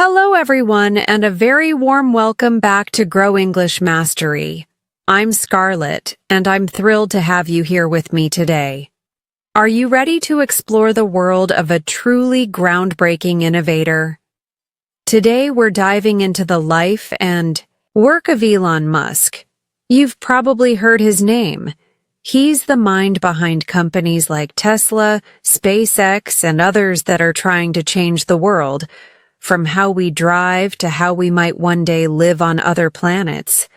Hello everyone, and a very warm welcome back to Grow English Mastery. I'm Scarlett, and I'm thrilled to have you here with me today. Are you ready to explore the world of a truly groundbreaking innovator? Today we're diving into the life and work of Elon Musk. You've probably heard his name. He's the mind behind companies like Tesla, SpaceX, and others that are trying to change the world, from how we drive to how we might one day live on other planets.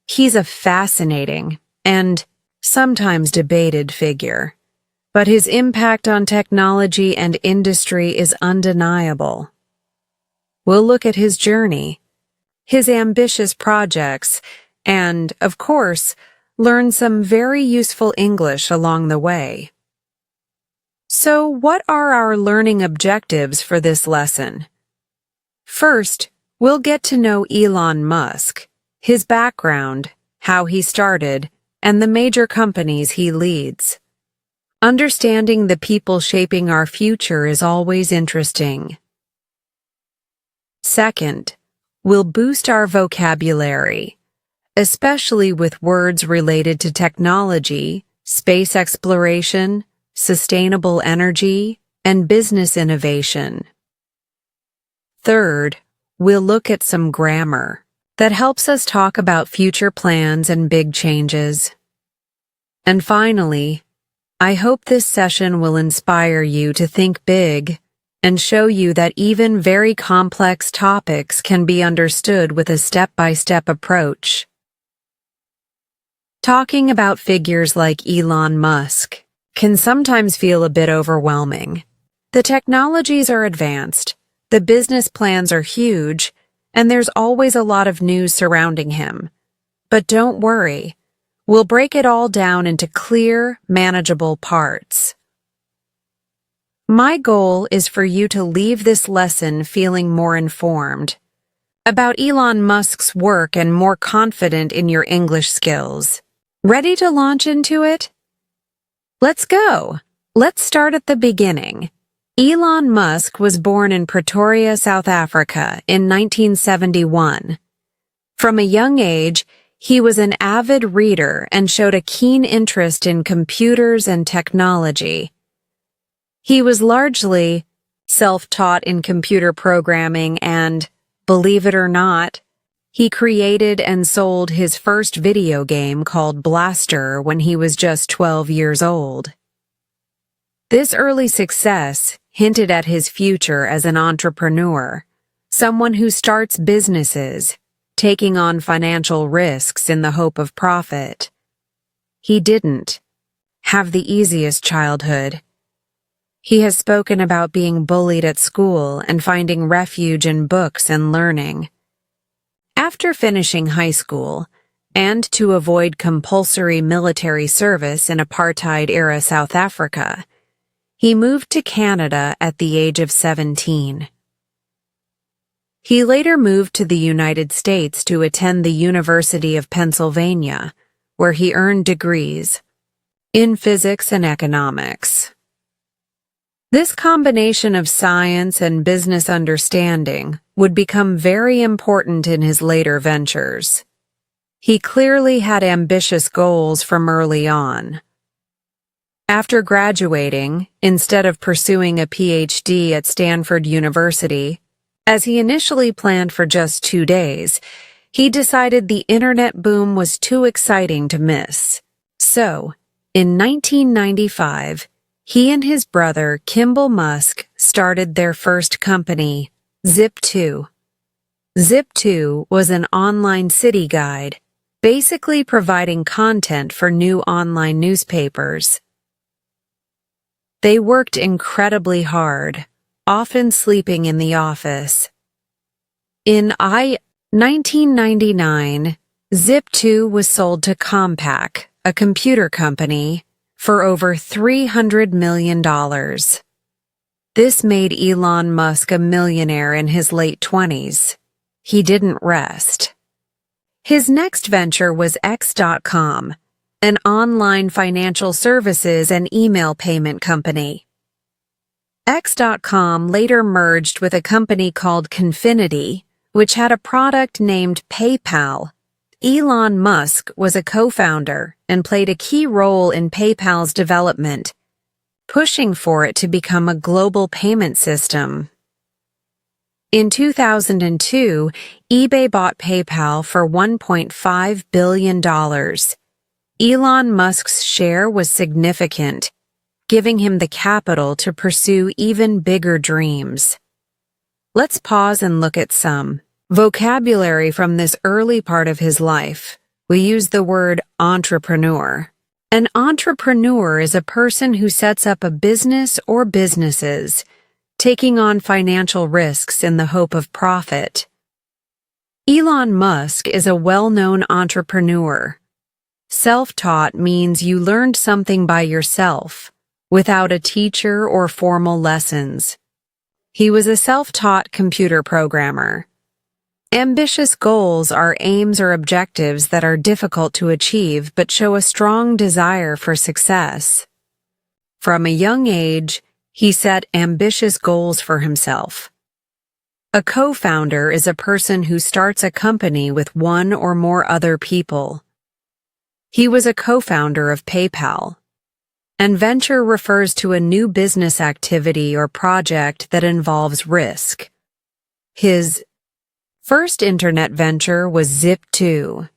He's a fascinating and sometimes debated figure, but his impact on technology and industry is undeniable. We'll look at his journey, his ambitious projects, and, of course, learn some very useful English along the way. So, what are our learning objectives for this lesson? First, we'll get to know Elon Musk, his background, how he started, and the major companies he leads. Understanding the people shaping our future is always interesting. Second, we'll boost our vocabulary, especially with words related to technology, space exploration, sustainable energy, and business innovation. Third, we'll look at some grammar that helps us talk about future plans and big changes. And finally, I hope this session will inspire you to think big and show you that even very complex topics can be understood with a step-by-step approach. Talking about figures like Elon Musk can sometimes feel a bit overwhelming. The technologies are advanced, the business plans are huge, and there's always a lot of news surrounding him. But don't worry, we'll break it all down into clear, manageable parts. My goal is for you to leave this lesson feeling more informed about Elon Musk's work and more confident in your English skills. Ready to launch into it? Let's go! Let's start at the beginning. Elon Musk was born in Pretoria, South Africa in 1971. From a young age, he was an avid reader and showed a keen interest in computers and technology. He was largely self-taught in computer programming and, believe it or not, he created and sold his first video game called Blaster when he was just 12 years old. This early success hinted at his future as an entrepreneur, someone who starts businesses, taking on financial risks in the hope of profit. He didn't have the easiest childhood. He has spoken about being bullied at school and finding refuge in books and learning. After finishing high school, and to avoid compulsory military service in apartheid-era South Africa, he moved to Canada at the age of 17. He later moved to the United States to attend the University of Pennsylvania, where he earned degrees in physics and economics. This combination of science and business understanding would become very important in his later ventures. He clearly had ambitious goals from early on. After graduating, instead of pursuing a PhD at Stanford University, as he initially planned for just 2 days, he decided the internet boom was too exciting to miss. So, in 1995, he and his brother Kimball Musk started their first company, Zip2. Zip2 was an online city guide, basically providing content for new online newspapers. They worked incredibly hard, often sleeping in the office. In 1999, Zip2 was sold to Compaq, a computer company, for over $300 million. This made Elon Musk a millionaire in his late 20s. He didn't rest. His next venture was X.com, an online financial services and email payment company. X.com later merged with a company called Confinity, which had a product named PayPal. Elon Musk was a co-founder and played a key role in PayPal's development, pushing for it to become a global payment system. In 2002, eBay bought PayPal for $1.5 billion. Elon Musk's share was significant, giving him the capital to pursue even bigger dreams. Let's pause and look at some vocabulary from this early part of his life. We use the word entrepreneur. An entrepreneur is a person who sets up a business or businesses, taking on financial risks in the hope of profit. Elon Musk is a well-known entrepreneur. Self-taught means you learned something by yourself, without a teacher or formal lessons. He was a self-taught computer programmer. Ambitious goals are aims or objectives that are difficult to achieve but show a strong desire for success. From a young age, he set ambitious goals for himself. A co-founder is a person who starts a company with one or more other people. He was a co-founder of PayPal. Inventor refers to a new business activity or project that involves risk. His first internet venture was Zip2.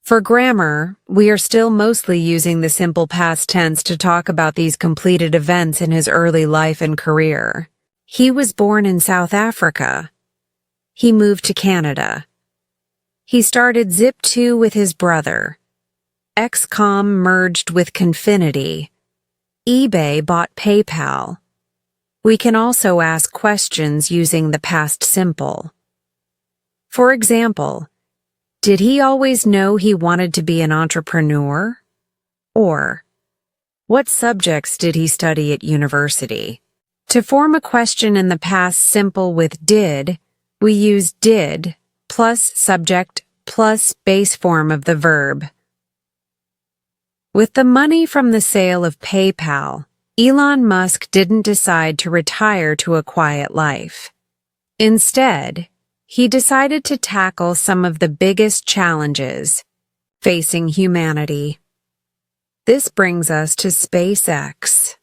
For grammar, we are still mostly using the simple past tense to talk about these completed events in his early life and career. He was born in South Africa. He moved to Canada. He started Zip2 with his brother. XCOM merged with Confinity. eBay bought PayPal. We can also ask questions using the past simple. For example, did he always know he wanted to be an entrepreneur? Or, what subjects did he study at university? To form a question in the past simple with did, we use did plus subject plus base form of the verb. With the money from the sale of PayPal, Elon Musk didn't decide to retire to a quiet life. Instead, he decided to tackle some of the biggest challenges facing humanity. This brings us to SpaceX.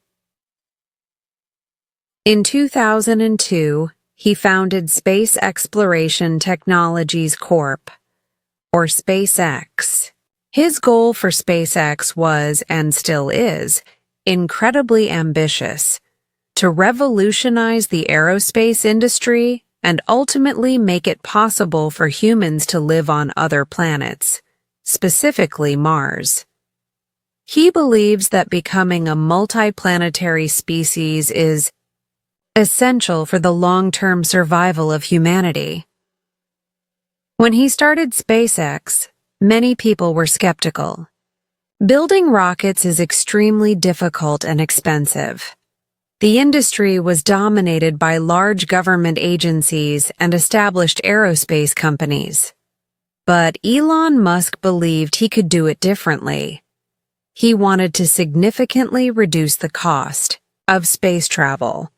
In 2002, he founded Space Exploration Technologies Corp., or SpaceX. His goal for SpaceX was, and still is, incredibly ambitious: to revolutionize the aerospace industry and ultimately make it possible for humans to live on other planets, specifically Mars. He believes that becoming a multiplanetary species is essential for the long-term survival of humanity. When he started SpaceX, many people were skeptical. Building rockets is extremely difficult and expensive. The industry was dominated by large government agencies and established aerospace companies. But Elon Musk believed he could do it differently. He wanted to significantly reduce the cost of space travel.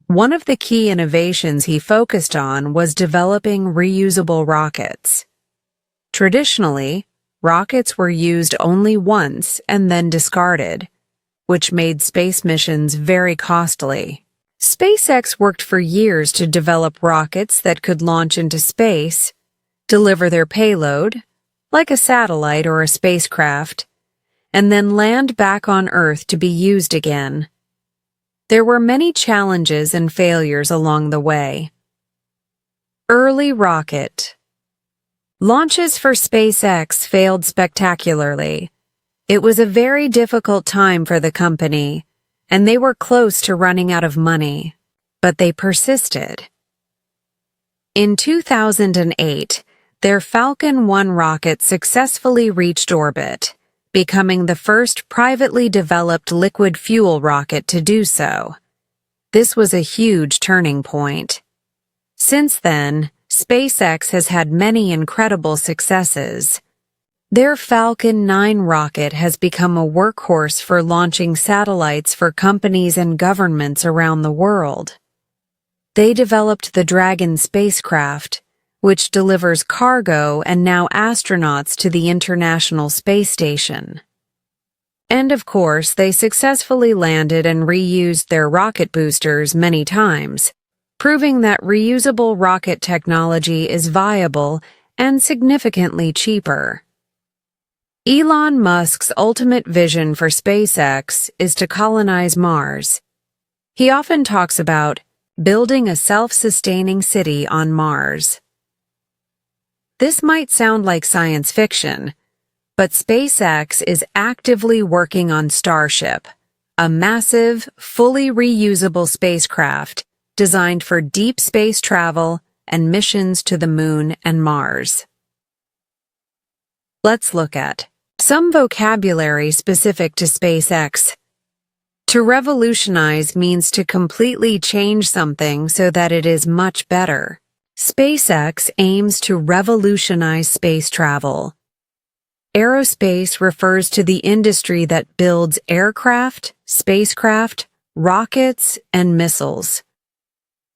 One of the key innovations he focused on was developing reusable rockets. Traditionally, rockets were used only once and then discarded, which made space missions very costly. SpaceX worked for years to develop rockets that could launch into space, deliver their payload, like a satellite or a spacecraft, and then land back on Earth to be used again. There were many challenges and failures along the way. Early rocket launches for SpaceX failed spectacularly. It was a very difficult time for the company, and they were close to running out of money, but they persisted. In 2008, their Falcon 1 rocket successfully reached orbit, becoming the first privately developed liquid fuel rocket to do so. This was a huge turning point. Since then, SpaceX has had many incredible successes. Their Falcon 9 rocket has become a workhorse for launching satellites for companies and governments around the world. They developed the Dragon spacecraft, which delivers cargo and now astronauts to the International Space Station. And of course, they successfully landed and reused their rocket boosters many times, proving that reusable rocket technology is viable and significantly cheaper. Elon Musk's ultimate vision for SpaceX is to colonize Mars. He often talks about building a self-sustaining city on Mars. This might sound like science fiction, but SpaceX is actively working on Starship, a massive, fully reusable spacecraft designed for deep space travel and missions to the Moon and Mars. Let's look at some vocabulary specific to SpaceX. To revolutionize means to completely change something so that it is much better. SpaceX aims to revolutionize space travel. Aerospace refers to the industry that builds aircraft, spacecraft, rockets, and missiles.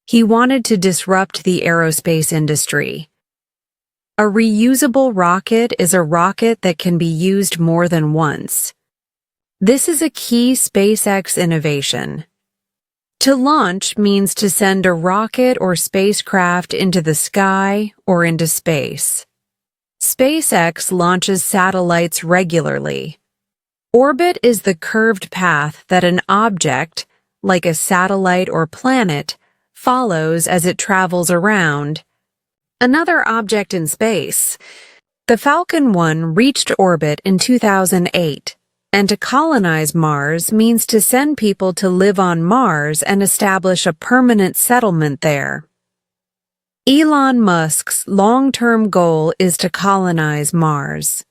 He wanted to disrupt the aerospace industry. A reusable rocket is a rocket that can be used more than once. This is a key SpaceX innovation. To launch means to send a rocket or spacecraft into the sky or into space. SpaceX launches satellites regularly. Orbit is the curved path that an object, like a satellite or planet, follows as it travels around another object in space. The Falcon 1 reached orbit in 2008, and to colonize Mars means to send people to live on Mars and establish a permanent settlement there. Elon Musk's long-term goal is to colonize Mars.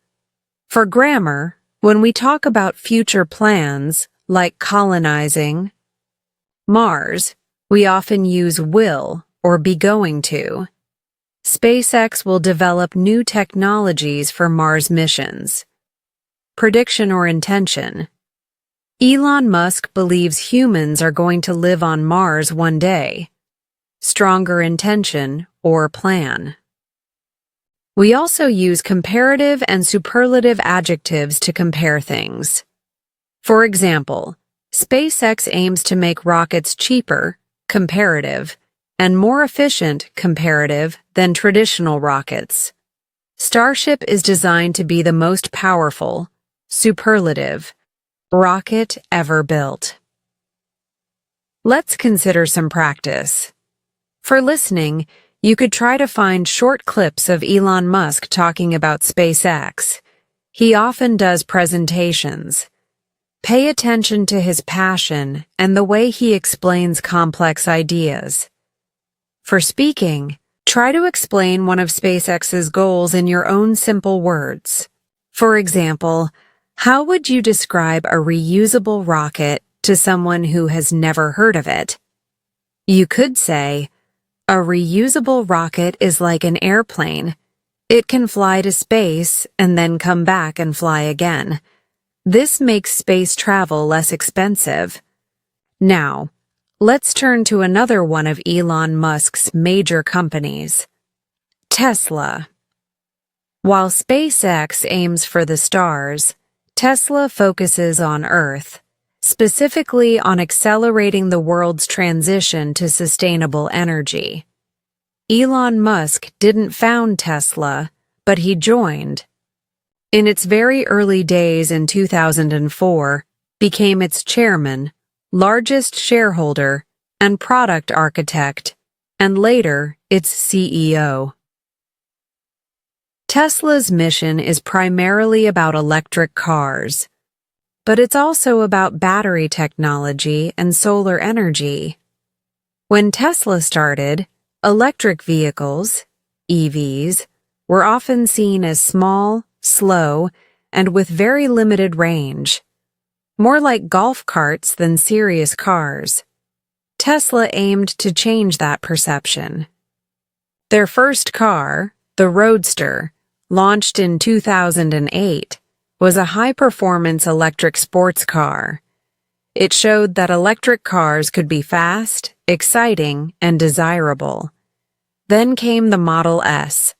For grammar, when we talk about future plans, like colonizing Mars, we often use will or be going to. SpaceX will develop new technologies for Mars missions. Prediction or intention. Elon Musk believes humans are going to live on Mars one day. Stronger intention or plan. We also use comparative and superlative adjectives to compare things. For example, SpaceX aims to make rockets cheaper, comparative, and more efficient, comparative, than traditional rockets. Starship is designed to be the most powerful, superlative, rocket ever built. Let's consider some practice. For listening, you could try to find short clips of Elon Musk talking about SpaceX. He often does presentations. Pay attention to his passion and the way he explains complex ideas. For speaking, try to explain one of SpaceX's goals in your own simple words. For example, how would you describe a reusable rocket to someone who has never heard of it? You could say, a reusable rocket is like an airplane. It can fly to space and then come back and fly again. This makes space travel less expensive. Now, let's turn to another one of Elon Musk's major companies, Tesla. While SpaceX aims for the stars, Tesla focuses on Earth, specifically on accelerating the world's transition to sustainable energy. Elon Musk didn't found Tesla, but he joined. In its very early days in 2004, became its chairman, largest shareholder, and product architect, and later its CEO. Tesla's mission is primarily about electric cars, but it's also about battery technology and solar energy. When Tesla started, electric vehicles, EVs, were often seen as small, slow, and with very limited range, more like golf carts than serious cars. Tesla aimed to change that perception. Their first car, the Roadster, launched in 2008, was a high-performance electric sports car. It showed that electric cars could be fast, exciting, and desirable. Then came the Model S,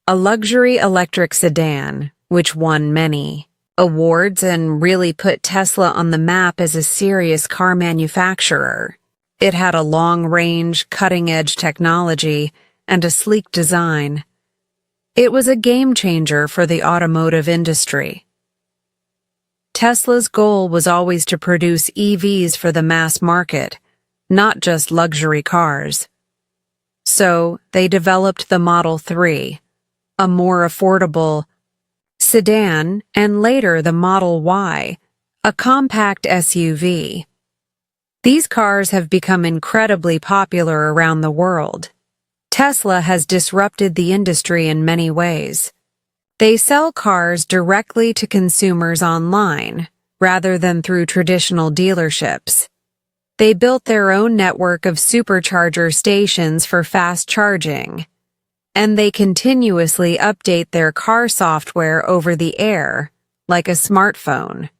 a luxury electric sedan, which won many awards and really put Tesla on the map as a serious car manufacturer. It had a long-range, cutting-edge technology and a sleek design. It was a game-changer for the automotive industry. Tesla's goal was always to produce EVs for the mass market, not just luxury cars. So, they developed the Model 3, a more affordable sedan, and later the Model Y, a compact SUV. These cars have become incredibly popular around the world. Tesla has disrupted the industry in many ways. They sell cars directly to consumers online, rather than through traditional dealerships. They built their own network of supercharger stations for fast charging, and they continuously update their car software over the air, like a smartphone.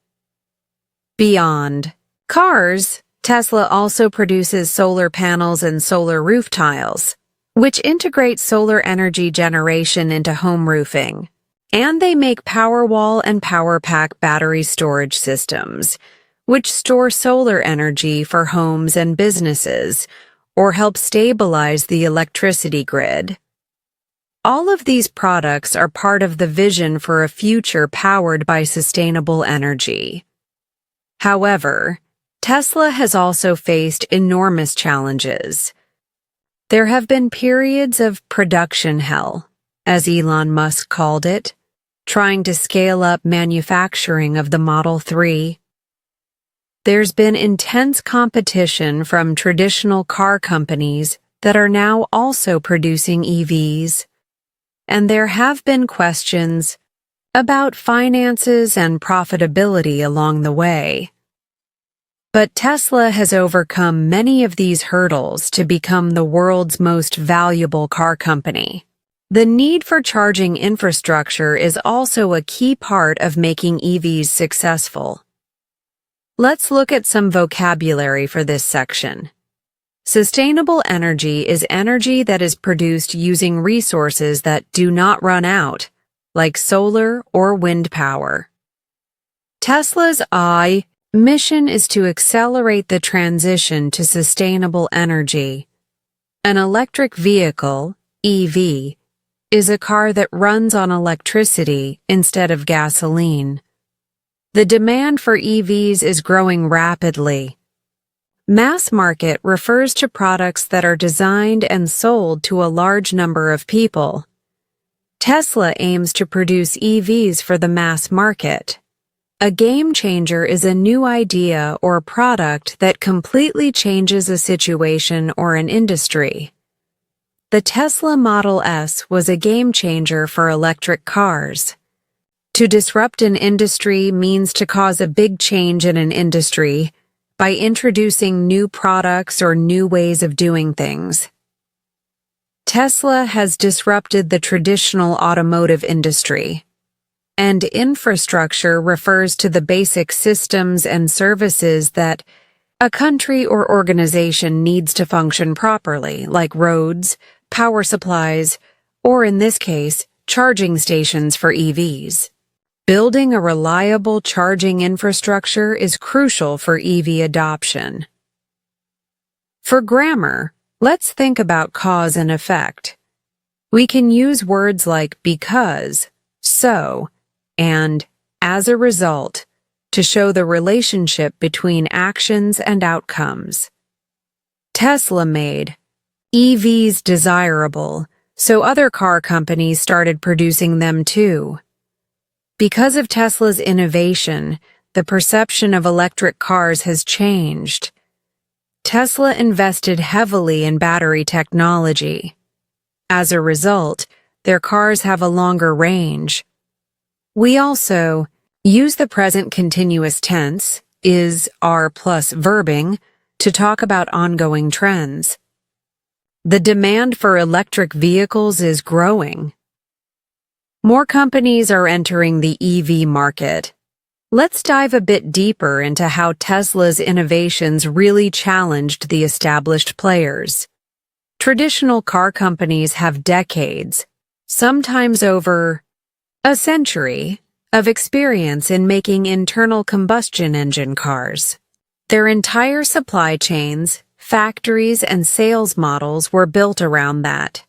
Beyond cars, Tesla also produces solar panels and solar roof tiles, which integrate solar energy generation into home roofing. And they make Powerwall and PowerPack battery storage systems, which store solar energy for homes and businesses, or help stabilize the electricity grid. All of these products are part of the vision for a future powered by sustainable energy. However, Tesla has also faced enormous challenges. There have been periods of production hell, as Elon Musk called it, trying to scale up manufacturing of the Model 3. There's been intense competition from traditional car companies that are now also producing EVs. And there have been questions about finances and profitability along the way. But Tesla has overcome many of these hurdles to become the world's most valuable car company. The need for charging infrastructure is also a key part of making EVs successful. Let's look at some vocabulary for this section. Sustainable energy is energy that is produced using resources that do not run out, like solar or wind power. Tesla's mission is to accelerate the transition to sustainable energy. An electric vehicle, EV, is a car that runs on electricity instead of gasoline. The demand for EVs is growing rapidly. Mass market refers to products that are designed and sold to a large number of people. Tesla aims to produce EVs for the mass market. A game changer is a new idea or product that completely changes a situation or an industry. The Tesla Model S was a game changer for electric cars. To disrupt an industry means to cause a big change in an industry by introducing new products or new ways of doing things. Tesla has disrupted the traditional automotive industry. And infrastructure refers to the basic systems and services that a country or organization needs to function properly, like roads, power supplies, or in this case, charging stations for EVs. Building a reliable charging infrastructure is crucial for EV adoption. For grammar, let's think about cause and effect. We can use words like because, so, and as a result to show the relationship between actions and outcomes. Tesla made EVs desirable, so other car companies started producing them too. Because of Tesla's innovation, the perception of electric cars has changed. Tesla invested heavily in battery technology. As a result, their cars have a longer range. We also use the present continuous tense, is, are plus verbing, to talk about ongoing trends. The demand for electric vehicles is growing. More companies are entering the EV market. Let's dive a bit deeper into how Tesla's innovations really challenged the established players. Traditional car companies have decades, sometimes over a century, of experience in making internal combustion engine cars. Their entire supply chains, factories, and sales models were built around that.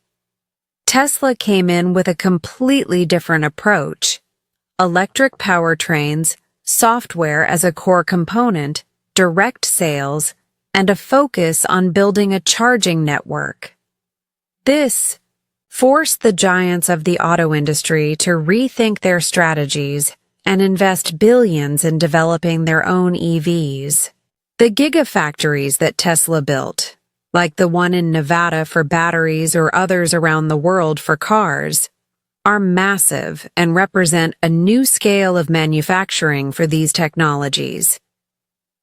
Tesla came in with a completely different approach. Electric powertrains, software as a core component, direct sales, and a focus on building a charging network. This forced the giants of the auto industry to rethink their strategies and invest billions in developing their own EVs. The gigafactories that Tesla built, like the one in Nevada for batteries or others around the world for cars, are massive and represent a new scale of manufacturing for these technologies.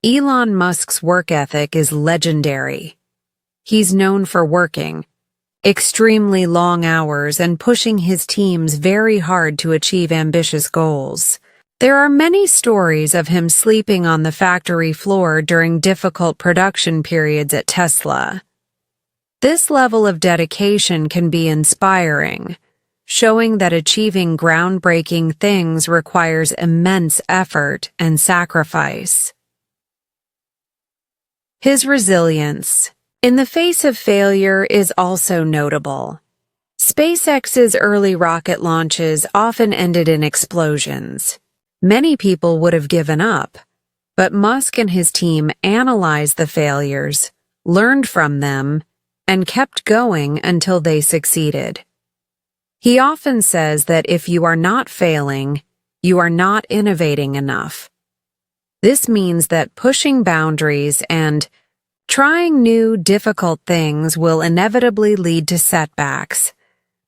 Elon Musk's work ethic is legendary. He's known for working extremely long hours and pushing his teams very hard to achieve ambitious goals. There are many stories of him sleeping on the factory floor during difficult production periods at Tesla. This level of dedication can be inspiring, showing that achieving groundbreaking things requires immense effort and sacrifice. His resilience in the face of failure is also notable. SpaceX's early rocket launches often ended in explosions. Many people would have given up, but Musk and his team analyzed the failures, learned from them, and kept going until they succeeded. He often says that if you are not failing, you are not innovating enough. This means that pushing boundaries and trying new, difficult things will inevitably lead to setbacks,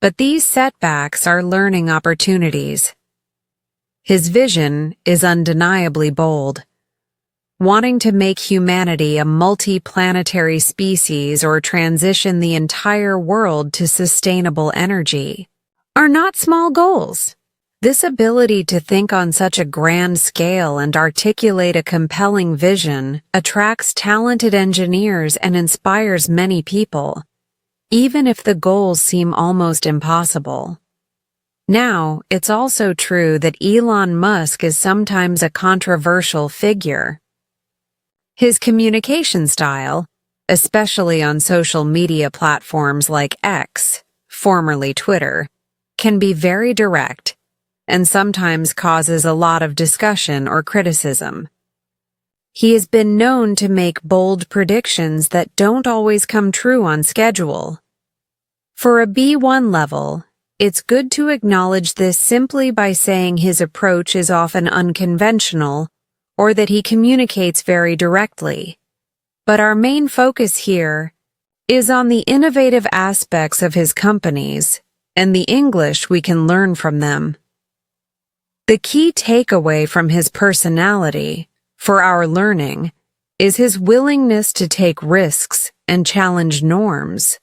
but these setbacks are learning opportunities. His vision is undeniably bold. Wanting to make humanity a multi-planetary species or transition the entire world to sustainable energy are not small goals. This ability to think on such a grand scale and articulate a compelling vision attracts talented engineers and inspires many people, even if the goals seem almost impossible. Now, it's also true that Elon Musk is sometimes a controversial figure. His communication style, especially on social media platforms like X, formerly Twitter, can be very direct and sometimes causes a lot of discussion or criticism. He has been known to make bold predictions that don't always come true on schedule. For a B1 level, it's good to acknowledge this simply by saying his approach is often unconventional or that he communicates very directly. But our main focus here is on the innovative aspects of his companies and the English we can learn from them. The key takeaway from his personality, for our learning, is his willingness to take risks and challenge norms.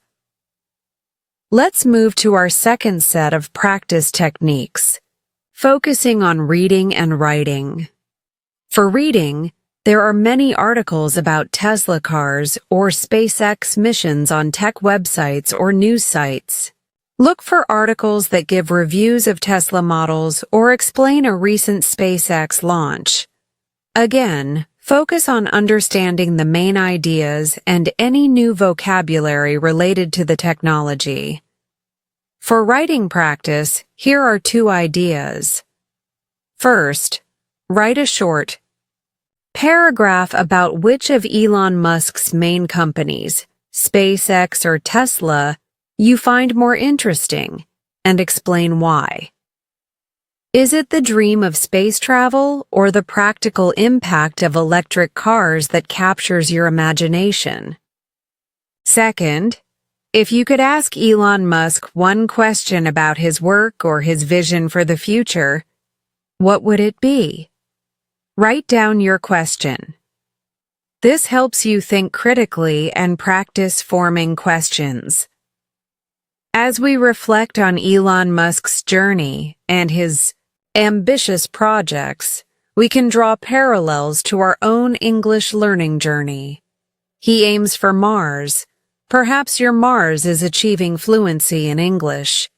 Let's move to our second set of practice techniques, focusing on reading and writing. For reading, there are many articles about Tesla cars or SpaceX missions on tech websites or news sites. Look for articles that give reviews of Tesla models or explain a recent SpaceX launch. Again, focus on understanding the main ideas and any new vocabulary related to the technology. For writing practice, here are 2 ideas. First, write a short paragraph about which of Elon Musk's main companies, SpaceX or Tesla, you find more interesting, and explain why. Is it the dream of space travel or the practical impact of electric cars that captures your imagination? Second, if you could ask Elon Musk one question about his work or his vision for the future, what would it be? Write down your question. This helps you think critically and practice forming questions. As we reflect on Elon Musk's journey and his ambitious projects, we can draw parallels to our own English learning journey. He aims for Mars. Perhaps your Mars is achieving fluency in English.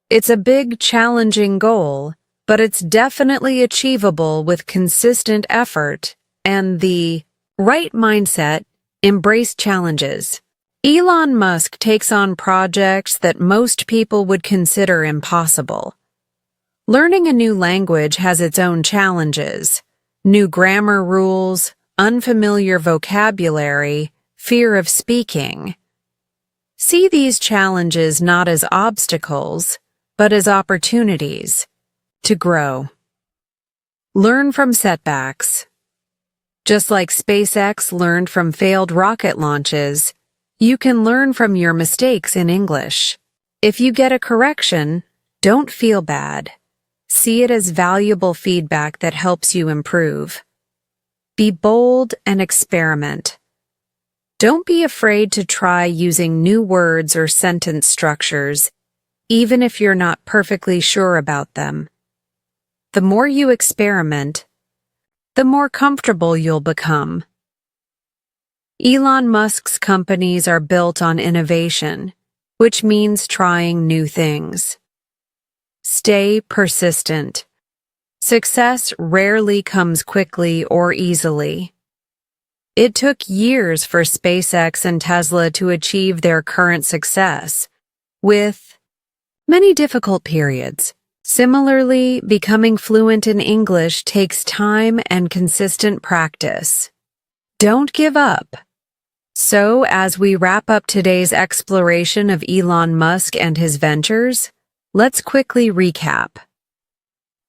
It's a big, challenging goal, but it's definitely achievable with consistent effort and the right mindset. Embrace challenges. Elon Musk takes on projects that most people would consider impossible. Learning a new language has its own challenges: new grammar rules, unfamiliar vocabulary, fear of speaking. See these challenges not as obstacles, but as opportunities to grow. Learn from setbacks. Just like SpaceX learned from failed rocket launches, you can learn from your mistakes in English. If you get a correction, don't feel bad. See it as valuable feedback that helps you improve. Be bold and experiment. Don't be afraid to try using new words or sentence structures, even if you're not perfectly sure about them. The more you experiment, the more comfortable you'll become. Elon Musk's companies are built on innovation, which means trying new things. Stay persistent. Success rarely comes quickly or easily. It took years for SpaceX and Tesla to achieve their current success, with many difficult periods. Similarly, becoming fluent in English takes time and consistent practice. Don't give up. So, as we wrap up today's exploration of Elon Musk and his ventures, let's quickly recap.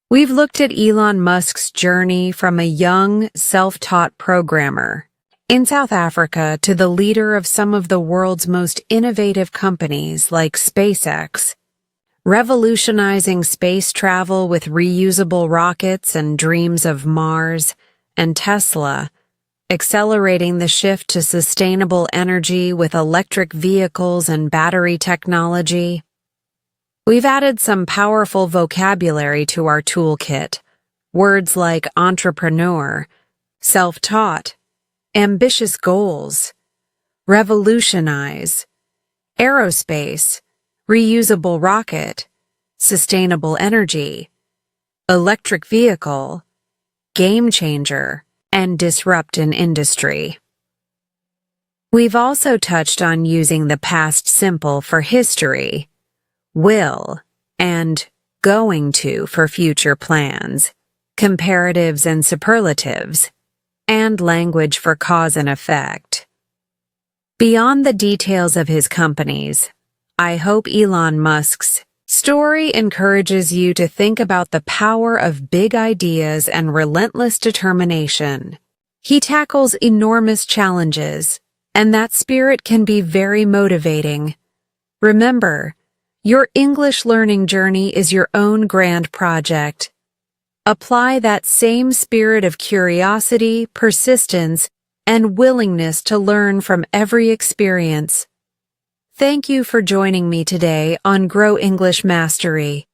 We've looked at Elon Musk's journey from a young, self-taught programmer in South Africa to the leader of some of the world's most innovative companies like SpaceX, revolutionizing space travel with reusable rockets and dreams of Mars, and Tesla, accelerating the shift to sustainable energy with electric vehicles and battery technology. We've added some powerful vocabulary to our toolkit, words like entrepreneur, self-taught, ambitious goals, revolutionize, aerospace, reusable rocket, sustainable energy, electric vehicle, game changer, and disrupt an industry. We've also touched on using the past simple for history, will, and going to for future plans, comparatives and superlatives, and language for cause and effect. Beyond the details of his companies, I hope Elon Musk's story encourages you to think about the power of big ideas and relentless determination. He tackles enormous challenges, and that spirit can be very motivating. Remember, your English learning journey is your own grand project. Apply that same spirit of curiosity, persistence, and willingness to learn from every experience. Thank you for joining me today on Grow English Mastery.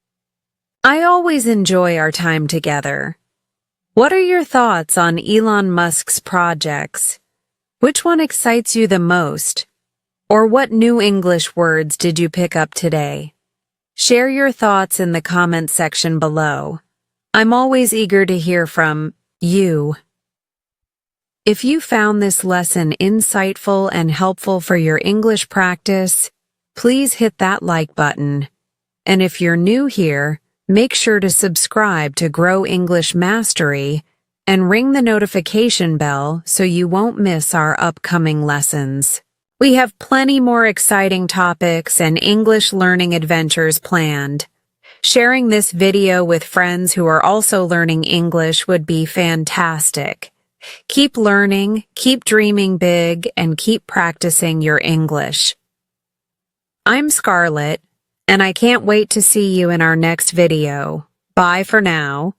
I always enjoy our time together. What are your thoughts on Elon Musk's projects? Which one excites you the most? Or what new English words did you pick up today? Share your thoughts in the comment section below. I'm always eager to hear from you. If you found this lesson insightful and helpful for your English practice, please hit that like button. And if you're new here, make sure to subscribe to Grow English Mastery and ring the notification bell so you won't miss our upcoming lessons. We have plenty more exciting topics and English learning adventures planned. Sharing this video with friends who are also learning English would be fantastic. Keep learning, keep dreaming big, and keep practicing your English. I'm Scarlett, and I can't wait to see you in our next video. Bye for now.